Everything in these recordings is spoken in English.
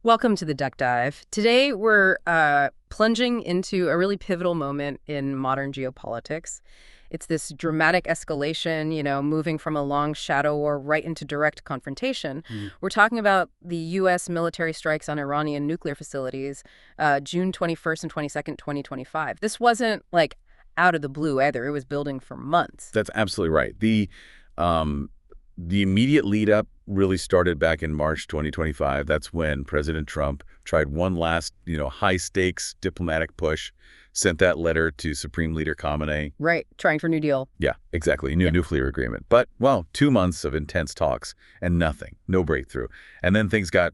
Welcome to the Duck Dive. Today we're plunging into a really pivotal moment in modern geopolitics. It's this dramatic escalation, moving from a long shadow war right into direct confrontation. We're talking about the U.S. military strikes on Iranian nuclear facilities, June 21st and 22nd, 2025. This wasn't like out of the blue either. It was building for months. That's absolutely right. The immediate lead up really started back in March 2025. That's when President Trump tried one last, high stakes diplomatic push, sent that letter to Supreme Leader Khamenei. Right, trying for New Deal. Yeah, exactly. New nuclear agreement. But, well, 2 months of intense talks and nothing, no breakthrough. And then things got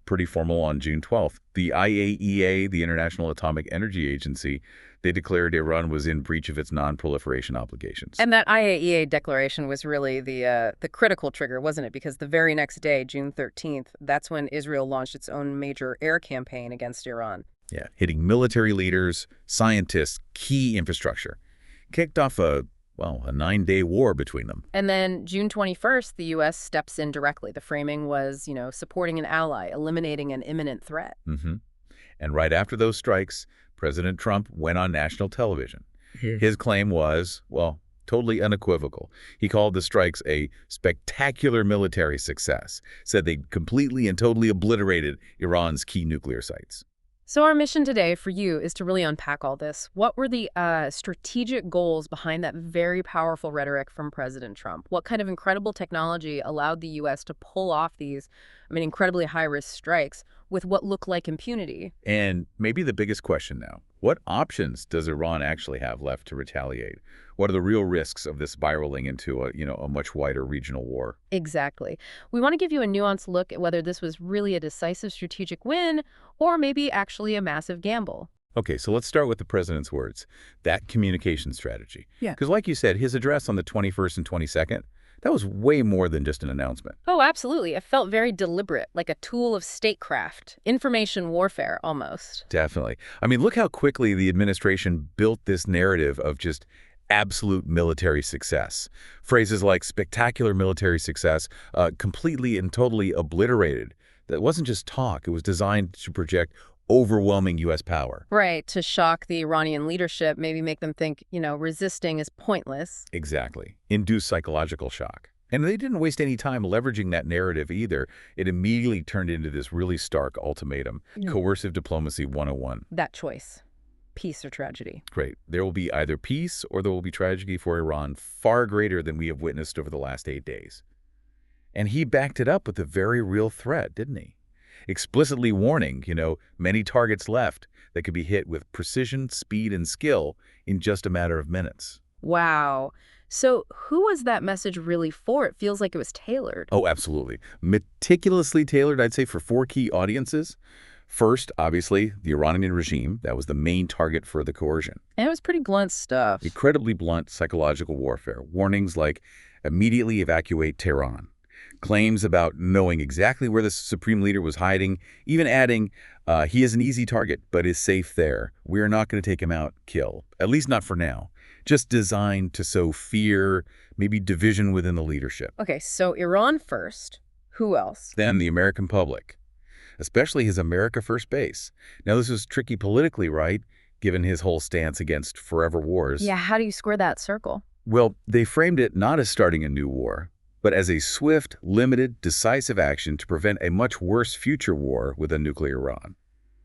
pretty formal on June 12th. The IAEA, the International Atomic Energy Agency, they declared Iran was in breach of its non-proliferation obligations. And that IAEA declaration was really the critical trigger, wasn't it? Because the very next day, June 13th, that's when Israel launched its own major air campaign against Iran. Yeah, hitting military leaders, scientists, key infrastructure. Kicked off a 9-day war between them. And then June 21st, the U.S. steps in directly. The framing was, supporting an ally, eliminating an imminent threat. And right after those strikes, President Trump went on national television. His claim was, totally unequivocal. He called the strikes a spectacular military success, said they completely and totally obliterated Iran's key nuclear sites. So our mission today for you is to really unpack all this. What were the strategic goals behind that very powerful rhetoric from President Trump? What kind of incredible technology allowed the U.S. to pull off these, incredibly high-risk strikes with what looked like impunity? And maybe the biggest question now, what options does Iran actually have left to retaliate? What are the real risks of this spiraling into a much wider regional war? Exactly. We want to give you a nuanced look at whether this was really a decisive strategic win or maybe actually a massive gamble. Okay, so let's start with the president's words, that communication strategy. Yeah. Because like you said, his address on the 21st and 22nd, that was way more than just an announcement. Oh, absolutely. It felt very deliberate, like a tool of statecraft, information warfare almost. Definitely. Look how quickly the administration built this narrative of just absolute military success. Phrases like spectacular military success, completely and totally obliterated. That wasn't just talk. It was designed to project overwhelming U.S. power. Right, to shock the Iranian leadership, maybe make them think, resisting is pointless. Exactly. Induce psychological shock. And they didn't waste any time leveraging that narrative either. It immediately turned into this really stark ultimatum, coercive diplomacy 101. That choice. Peace or tragedy. Great. There will be either peace or there will be tragedy for Iran far greater than we have witnessed over the last 8 days. And he backed it up with a very real threat, didn't he? Explicitly warning, many targets left that could be hit with precision, speed, and skill in just a matter of minutes. Wow. So who was that message really for? It feels like it was tailored. Oh, absolutely. Meticulously tailored, I'd say, for 4 key audiences. First, obviously, the Iranian regime. That was the main target for the coercion. And it was pretty blunt stuff. Incredibly blunt psychological warfare. Warnings like immediately evacuate Tehran. Claims about knowing exactly where the supreme leader was hiding, even adding, he is an easy target, but is safe there. We are not going to take him out, kill. At least not for now. Just designed to sow fear, maybe division within the leadership. Okay, so Iran first. Who else? Then the American public, especially his America First base. Now, this was tricky politically, right, given his whole stance against forever wars. Yeah, how do you square that circle? Well, they framed it not as starting a new war, but as a swift, limited, decisive action to prevent a much worse future war with a nuclear Iran.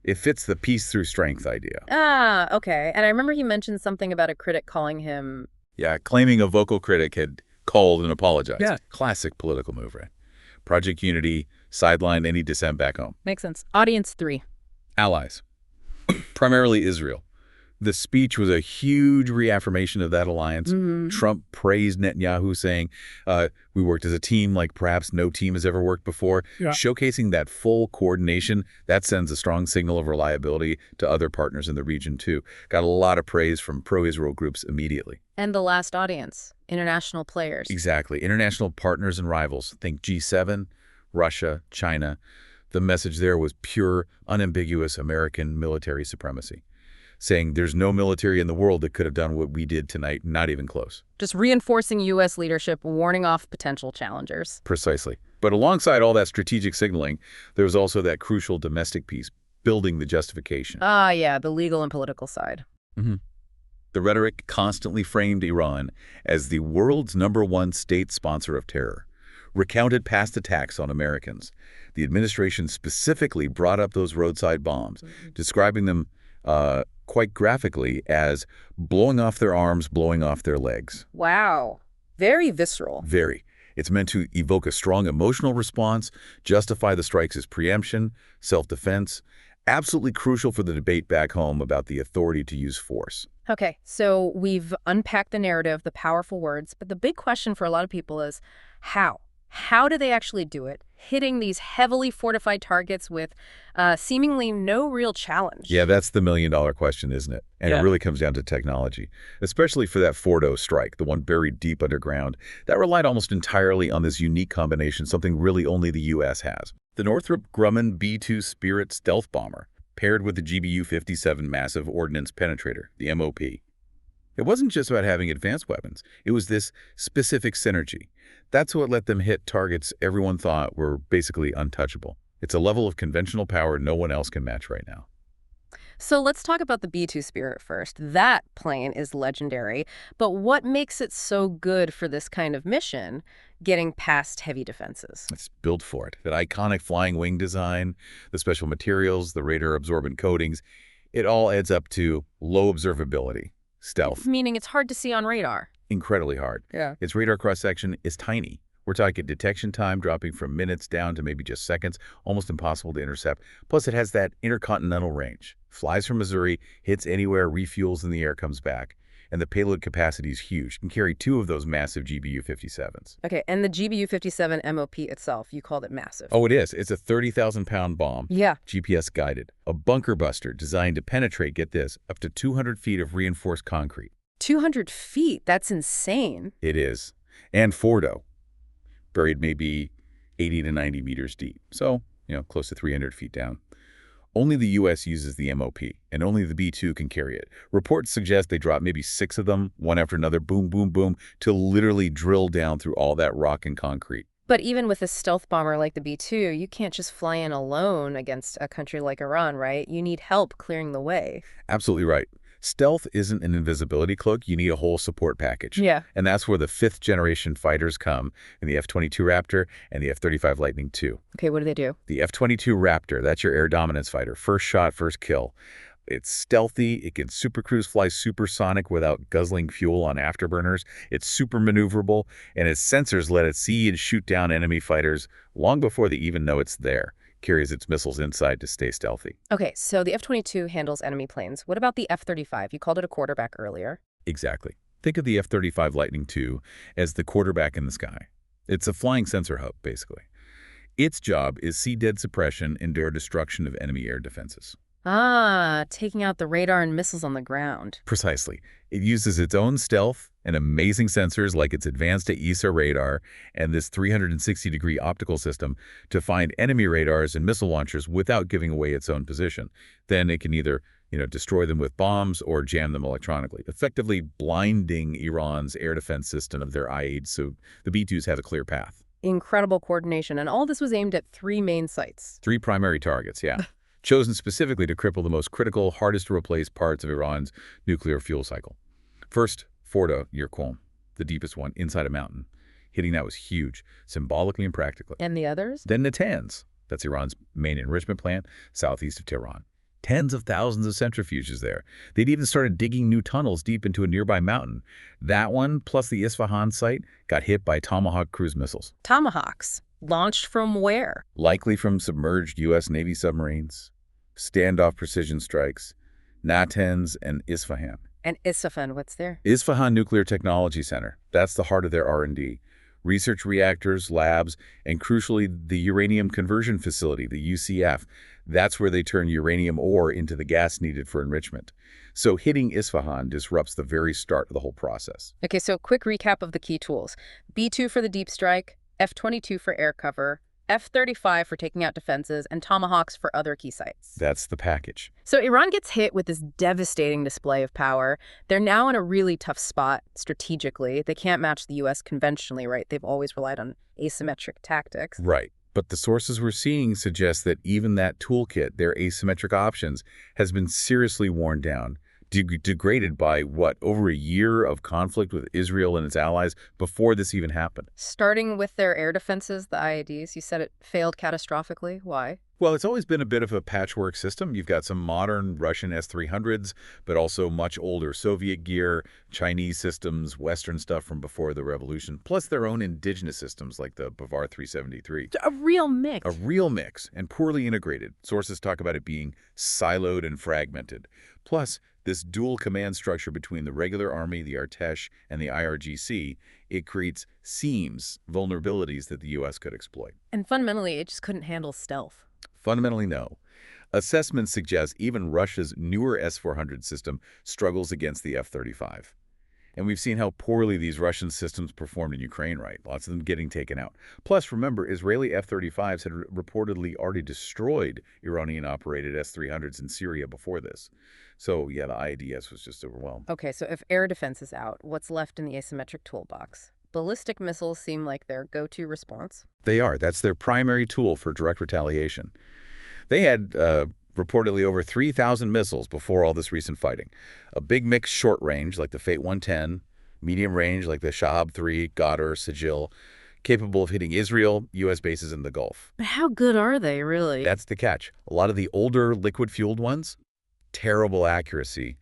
It fits the peace through strength idea. Ah, okay. And I remember he mentioned something about a critic calling him... Yeah, claiming a vocal critic had called and apologized. Yeah. Classic political move, right? Project Unity, sidelined any dissent back home. Makes sense. Audience 3. Allies. Primarily Israel. The speech was a huge reaffirmation of that alliance. Trump praised Netanyahu, saying, we worked as a team like perhaps no team has ever worked before. Yeah. Showcasing that full coordination, that sends a strong signal of reliability to other partners in the region, too. Got a lot of praise from pro-Israel groups immediately. And the last audience, international players. Exactly. International partners and rivals. Think G7, Russia, China. The message there was pure, unambiguous American military supremacy, saying there's no military in the world that could have done what we did tonight, not even close. Just reinforcing U.S. leadership, warning off potential challengers. Precisely. But alongside all that strategic signaling, there was also that crucial domestic piece, building the justification. Ah, yeah, the legal and political side. Mhm. The rhetoric constantly framed Iran as the world's #1 state sponsor of terror, recounted past attacks on Americans. The administration specifically brought up those roadside bombs, describing them quite graphically as blowing off their arms, blowing off their legs. Wow. Very visceral. Very. It's meant to evoke a strong emotional response, justify the strikes as preemption, self-defense, absolutely crucial for the debate back home about the authority to use force. Okay, so we've unpacked the narrative, the powerful words, but the big question for a lot of people is how? How do they actually do it, hitting these heavily fortified targets with seemingly no real challenge? Yeah, that's the million-dollar question, isn't it? And Yeah. it really comes down to technology, especially for that Fordo strike, the one buried deep underground, that relied almost entirely on this unique combination, something really only the U.S. has. The Northrop Grumman B-2 Spirit stealth bomber, paired with the GBU-57 massive ordnance penetrator, the MOP. It wasn't just about having advanced weapons. It was this specific synergy. That's what let them hit targets everyone thought were basically untouchable. It's a level of conventional power no one else can match right now. So let's talk about the B-2 Spirit first. That plane is legendary, but what makes it so good for this kind of mission, getting past heavy defenses? It's built for it. That iconic flying wing design, the special materials, the radar-absorbent coatings, it all adds up to low observability, stealth. Meaning it's hard to see on radar. Incredibly hard. Yeah. Its radar cross-section is tiny. We're talking detection time dropping from minutes down to maybe just seconds, almost impossible to intercept. Plus, it has that intercontinental range. Flies from Missouri, hits anywhere, refuels in the air, comes back. And the payload capacity is huge. It can carry 2 of those massive GBU-57s. Okay, and the GBU-57 MOP itself, you called it massive. Oh, it is. It's a 30,000-pound bomb. Yeah. GPS-guided. A bunker buster designed to penetrate, get this, up to 200 feet of reinforced concrete. 200 feet, that's insane. It is. And Fordo, buried maybe 80 to 90 meters deep. So, close to 300 feet down. Only the U.S. uses the MOP, and only the B-2 can carry it. Reports suggest they drop maybe 6 of them, one after another, boom, boom, boom, to literally drill down through all that rock and concrete. But even with a stealth bomber like the B-2, you can't just fly in alone against a country like Iran, right? You need help clearing the way. Absolutely right. Stealth isn't an invisibility cloak. You need a whole support package. Yeah. And that's where the 5th-generation fighters come in the F-22 Raptor and the F-35 Lightning II. Okay, what do they do? The F-22 Raptor, that's your air dominance fighter. First shot, first kill. It's stealthy. It can supercruise, fly supersonic without guzzling fuel on afterburners. It's super maneuverable, and its sensors let it see and shoot down enemy fighters long before they even know it's there. Carries its missiles inside to stay stealthy. Okay, so the F-22 handles enemy planes. What about the F-35? You called it a quarterback earlier. Exactly. Think of the F-35 Lightning II as the quarterback in the sky. It's a flying sensor hub, basically. Its job is sea dead suppression and air destruction of enemy air defenses. Ah, taking out the radar and missiles on the ground. Precisely. It uses its own stealth and amazing sensors like its advanced AESA radar and this 360-degree optical system to find enemy radars and missile launchers without giving away its own position. Then it can either, destroy them with bombs or jam them electronically, effectively blinding Iran's air defense system of their IAEA so the B-2s have a clear path. Incredible coordination, and all this was aimed at 3 main sites. 3 primary targets, yeah. Chosen specifically to cripple the most critical, hardest-to-replace parts of Iran's nuclear fuel cycle. First, Fordo, Qom, the deepest one, inside a mountain. Hitting that was huge, symbolically and practically. And the others? Then Natanz, that's Iran's main enrichment plant, southeast of Tehran. Tens of thousands of centrifuges there. They'd even started digging new tunnels deep into a nearby mountain. That one, plus the Isfahan site, got hit by Tomahawk cruise missiles. Tomahawks. Launched from where? Likely from submerged U.S. Navy submarines. Standoff precision strikes, Natanz and Isfahan. And Isfahan, what's there? Isfahan Nuclear Technology Center. That's the heart of their R&D. Research reactors, labs, and crucially, the uranium conversion facility, the UCF. That's where they turn uranium ore into the gas needed for enrichment. So hitting Isfahan disrupts the very start of the whole process. Okay, so quick recap of the key tools. B-2 for the deep strike, F-22 for air cover, F-35 for taking out defenses, and Tomahawks for other key sites. That's the package. So Iran gets hit with this devastating display of power. They're now in a really tough spot strategically. They can't match the U.S. conventionally, right? They've always relied on asymmetric tactics. Right. But the sources we're seeing suggest that even that toolkit, their asymmetric options, has been seriously worn down, degraded by, what, over a year of conflict with Israel and its allies before this even happened. Starting with their air defenses, the IADs, you said it failed catastrophically. Why? Well, it's always been a bit of a patchwork system. You've got some modern Russian S-300s, but also much older Soviet gear, Chinese systems, Western stuff from before the revolution, plus their own indigenous systems like the Bavar 373. A real mix. A real mix, and poorly integrated. Sources talk about it being siloed and fragmented. Plus, this dual command structure between the regular army, the Artesh, and the IRGC, it creates seams, vulnerabilities that the U.S. could exploit. And fundamentally, it just couldn't handle stealth. Fundamentally, no. Assessments suggest even Russia's newer S-400 system struggles against the F-35. And we've seen how poorly these Russian systems performed in Ukraine, right? Lots of them getting taken out. Plus, remember, Israeli F-35s had reportedly already destroyed Iranian-operated S-300s in Syria before this. So, yeah, the IADS was just overwhelmed. Okay, so if air defense is out, what's left in the asymmetric toolbox? Ballistic missiles seem like their go-to response. They are. That's their primary tool for direct retaliation. They had reportedly over 3,000 missiles before all this recent fighting. A big mix short range, like the Fate 110, medium range, like the Shahab 3, Ghadar, Sigil, capable of hitting Israel, U.S. bases in the Gulf. But how good are they, really? That's the catch. A lot of the older liquid-fueled ones, terrible accuracy.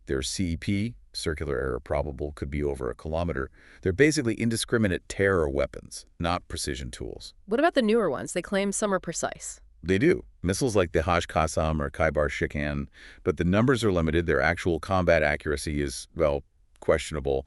Their CEP, circular error probable, could be over a kilometer. They're basically indiscriminate terror weapons, not precision tools. What about the newer ones? They claim some are precise. They do. Missiles like the Hajj Qassam or Khaybar Shikan, but the numbers are limited. Their actual combat accuracy is, well, questionable.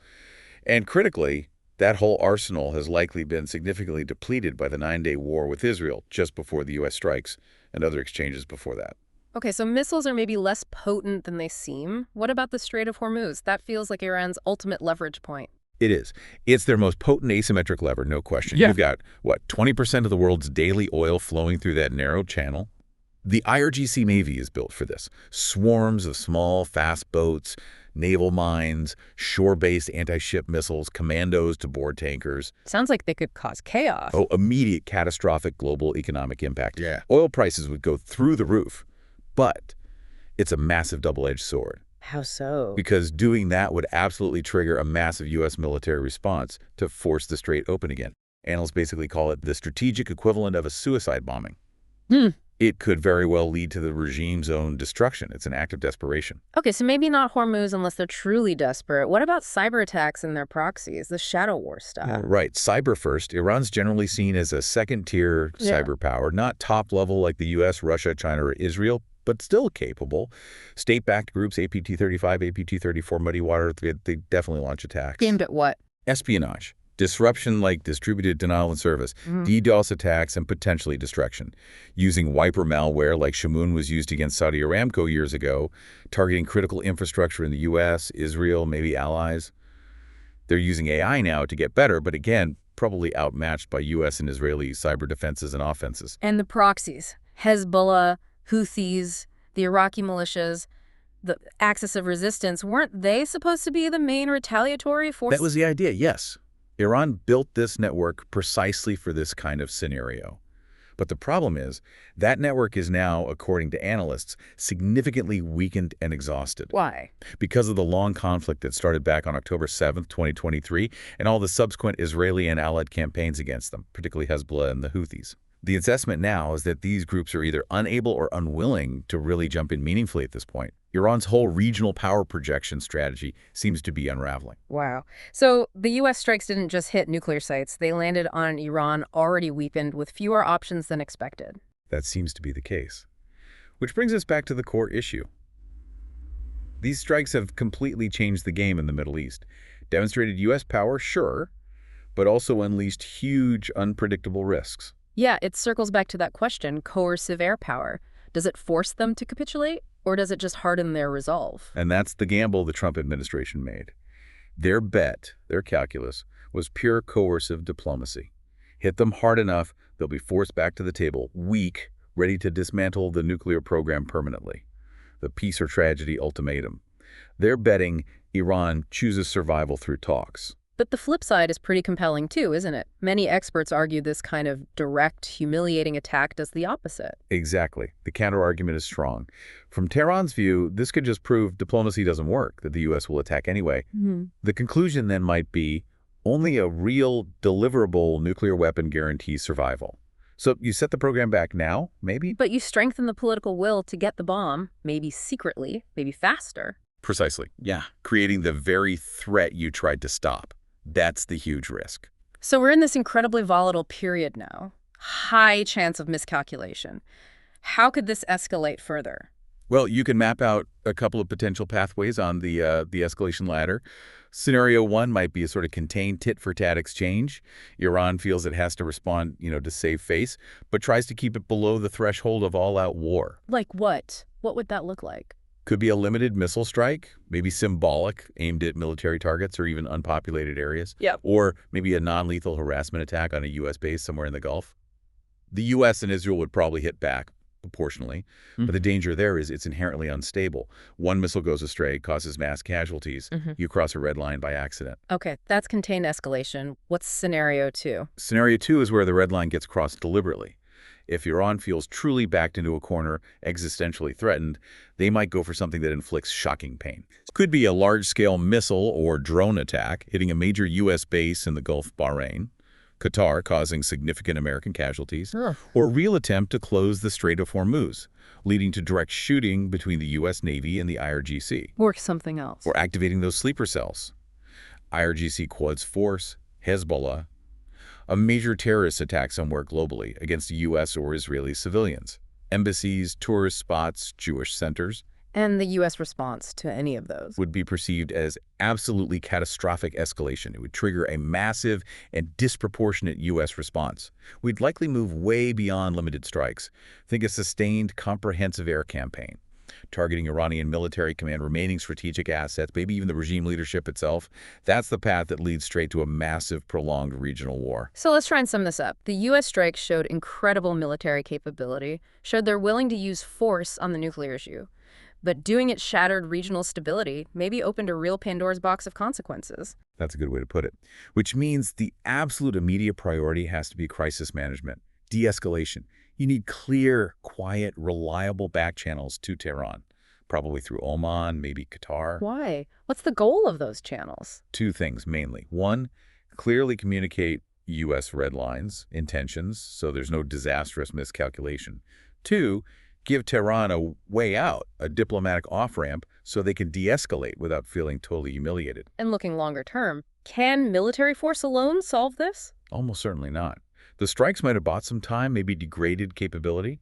And critically, that whole arsenal has likely been significantly depleted by the 9-day war with Israel just before the U.S. strikes and other exchanges before that. Okay, so missiles are maybe less potent than they seem. What about the Strait of Hormuz? That feels like Iran's ultimate leverage point. It is. It's their most potent asymmetric lever, no question. Yeah. You've got, what, 20% of the world's daily oil flowing through that narrow channel? The IRGC Navy is built for this. Swarms of small, fast boats, naval mines, shore-based anti-ship missiles, commandos to board tankers. Sounds like they could cause chaos. Oh, immediate catastrophic global economic impact. Yeah. Oil prices would go through the roof. But it's a massive double-edged sword. How so? Because doing that would absolutely trigger a massive U.S. military response to force the strait open again. Analysts basically call it the strategic equivalent of a suicide bombing. It could very well lead to the regime's own destruction. It's an act of desperation. Okay, so maybe not Hormuz unless they're truly desperate. What about cyber attacks and their proxies, the shadow war stuff? Right. Cyber first. Iran's generally seen as a second-tier cyber power, not top level like the U.S., Russia, China, or Israel, but still capable. State-backed groups, APT-35, APT-34, Muddy Water, they definitely launch attacks. Aimed at what? Espionage. Disruption like distributed denial of service, DDoS attacks, and potentially destruction. Using wiper malware like Shamoon was used against Saudi Aramco years ago, targeting critical infrastructure in the U.S., Israel, maybe allies. They're using AI now to get better, but again, probably outmatched by U.S. and Israeli cyber defenses and offenses. And the proxies. Hezbollah, Houthis, the Iraqi militias, the axis of resistance, weren't they supposed to be the main retaliatory force? That was the idea, yes. Iran built this network precisely for this kind of scenario. But the problem is, that network is now, according to analysts, significantly weakened and exhausted. Why? Because of the long conflict that started back on October 7th, 2023, and all the subsequent Israeli and allied campaigns against them, particularly Hezbollah and the Houthis. The assessment now is that these groups are either unable or unwilling to really jump in meaningfully at this point. Iran's whole regional power projection strategy seems to be unraveling. Wow. So the U.S. strikes didn't just hit nuclear sites. They landed on Iran already weakened with fewer options than expected. That seems to be the case. Which brings us back to the core issue. These strikes have completely changed the game in the Middle East. Demonstrated U.S. power, sure, but also unleashed huge, unpredictable risks. Yeah, it circles back to that question, coercive air power. Does it force them to capitulate, or does it just harden their resolve? And that's the gamble the Trump administration made. Their bet, their calculus, was pure coercive diplomacy. Hit them hard enough, They'll be forced back to the table, weak, ready to dismantle the nuclear program permanently. The peace or tragedy ultimatum. They're betting Iran chooses survival through talks. But the flip side is pretty compelling too, isn't it? Many experts argue this kind of direct, humiliating attack does the opposite. Exactly. The counterargument is strong. From Tehran's view, this could just prove diplomacy doesn't work, that the U.S. will attack anyway. The conclusion then might be only a real, deliverable nuclear weapon guarantees survival. So you set the program back now, maybe? But you strengthen the political will to get the bomb, maybe secretly, maybe faster. Precisely. Yeah. Creating the very threat you tried to stop. That's the huge risk. So we're in this incredibly volatile period now. High chance of miscalculation. How could this escalate further? Well, you can map out a couple of potential pathways on the escalation ladder. Scenario one might be a sort of contained tit-for-tat exchange. Iran feels it has to respond, to save face, but tries to keep it below the threshold of all-out war. Like what? What would that look like? Could be a limited missile strike, maybe symbolic, aimed at military targets or even unpopulated areas. Yep. Or maybe a non-lethal harassment attack on a U.S. base somewhere in the Gulf. The U.S. and Israel would probably hit back proportionally, but the danger there is it's inherently unstable. One missile goes astray, causes mass casualties. You cross a red line by accident. Okay, that's contained escalation. What's scenario two? Scenario two is where the red line gets crossed deliberately. If Iran feels truly backed into a corner, existentially threatened, they might go for something that inflicts shocking pain. It could be a large-scale missile or drone attack hitting a major U.S. base in the Gulf of Bahrain, Qatar causing significant American casualties, or a real attempt to close the Strait of Hormuz, leading to direct shooting between the U.S. Navy and the IRGC. Or something else. Or activating those sleeper cells. IRGC Quds Force, Hezbollah, a major terrorist attack somewhere globally against U.S. or Israeli civilians, embassies, tourist spots, Jewish centers. And the U.S. response to any of those would be perceived as absolutely catastrophic escalation. It would trigger a massive and disproportionate U.S. response. We'd likely move way beyond limited strikes. Think a sustained, comprehensive air campaign, targeting Iranian military command, remaining strategic assets, maybe even the regime leadership itself. That's the path that leads straight to a massive, prolonged regional war. So let's try and sum this up. The U.S. strikes showed incredible military capability, showed they're willing to use force on the nuclear issue. But doing it shattered regional stability, maybe opened a real Pandora's box of consequences. That's a good way to put it. Which means the absolute immediate priority has to be crisis management, de-escalation. You need clear, quiet, reliable back channels to Tehran, probably through Oman, maybe Qatar. Why? What's the goal of those channels? Two things, mainly. One, clearly communicate U.S. red lines, intentions, so there's no disastrous miscalculation. Two, give Tehran a way out, a diplomatic off-ramp, so they can de-escalate without feeling totally humiliated. And looking longer term, can military force alone solve this? Almost certainly not. The strikes might have bought some time, maybe degraded capability,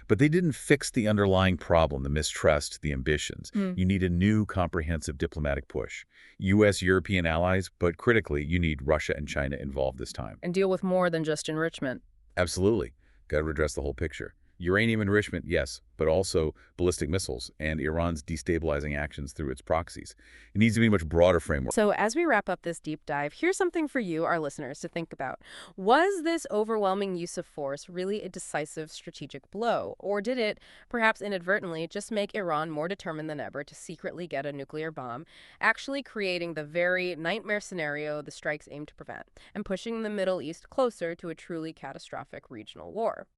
but they didn't fix the underlying problem, the mistrust, the ambitions. You need a new comprehensive diplomatic push. U.S., European allies, but critically, you need Russia and China involved this time. And deal with more than just enrichment. Absolutely. Got to address the whole picture. Uranium enrichment, yes, but also ballistic missiles and Iran's destabilizing actions through its proxies. It needs to be a much broader framework. So as we wrap up this deep dive, here's something for you, our listeners, to think about. Was this overwhelming use of force really a decisive strategic blow? Or did it, perhaps inadvertently, just make Iran more determined than ever to secretly get a nuclear bomb, actually creating the very nightmare scenario the strikes aim to prevent, and pushing the Middle East closer to a truly catastrophic regional war?